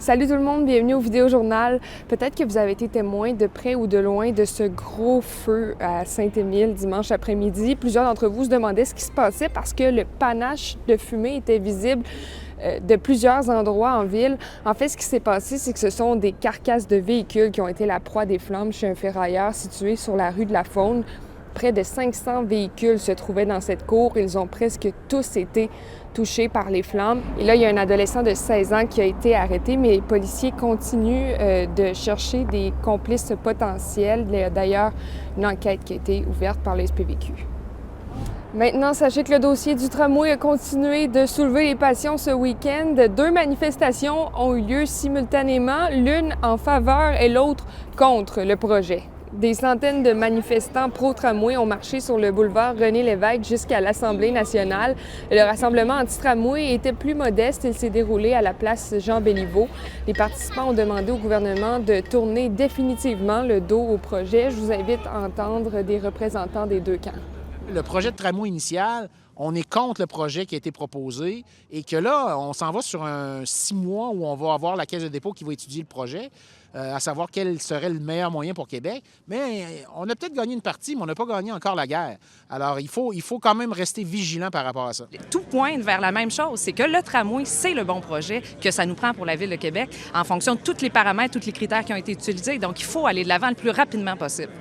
Salut tout le monde, bienvenue au Vidéojournal. Peut-être que vous avez été témoin de près ou de loin de ce gros feu à Saint-Émile dimanche après-midi. Plusieurs d'entre vous se demandaient ce qui se passait parce que le panache de fumée était visible de plusieurs endroits en ville. En fait, ce qui s'est passé, c'est que ce sont des carcasses de véhicules qui ont été la proie des flammes chez un ferrailleur situé sur la rue de la Faune. Près de 500 véhicules se trouvaient dans cette cour. Ils ont presque tous été touchés par les flammes. Et là, il y a un adolescent de 16 ans qui a été arrêté, mais les policiers continuent de chercher des complices potentiels. Il y a d'ailleurs une enquête qui a été ouverte par le SPVQ. Maintenant, sachez que le dossier du tramway a continué de soulever les passions ce week-end. 2 manifestations ont eu lieu simultanément, l'une en faveur et l'autre contre le projet. Des centaines de manifestants pro-tramway ont marché sur le boulevard René-Lévesque jusqu'à l'Assemblée nationale. Le rassemblement anti-tramway était plus modeste. Il s'est déroulé à la place Jean-Béliveau. Les participants ont demandé au gouvernement de tourner définitivement le dos au projet. Je vous invite à entendre des représentants des deux camps. Le projet de tramway initial, on est contre le projet qui a été proposé et que là, on s'en va sur un 6 mois où on va avoir la Caisse de dépôt qui va étudier le projet, à savoir quel serait le meilleur moyen pour Québec. Mais on a peut-être gagné une partie, mais on n'a pas gagné encore la guerre. Alors, il faut quand même rester vigilant par rapport à ça. Tout pointe vers la même chose, c'est que le tramway, c'est le bon projet que ça nous prend pour la Ville de Québec en fonction de tous les paramètres, tous les critères qui ont été utilisés. Donc, il faut aller de l'avant le plus rapidement possible.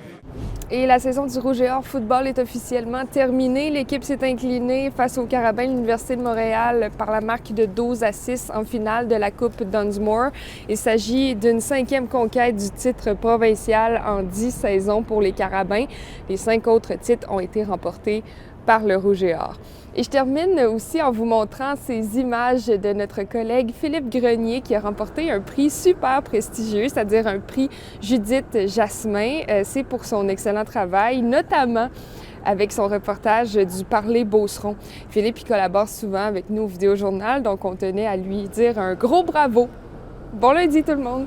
Et la saison du Rouge et Or football est officiellement terminée. L'équipe s'est inclinée face au Carabins de l'Université de Montréal par la marque de 12-6 en finale de la Coupe Dunsmore. Il s'agit d'une 5e conquête du titre provincial en 10 saisons pour les Carabins. Les 5 autres titres ont été remportés par le Rouge et Or. Et je termine aussi en vous montrant ces images de notre collègue Philippe Grenier qui a remporté un prix super prestigieux, c'est-à-dire un prix Judith Jasmin. C'est pour son excellent travail, notamment avec son reportage du Parler-Beauceron. Philippe, il collabore souvent avec nous au Vidéojournal, donc on tenait à lui dire un gros bravo. Bon lundi tout le monde!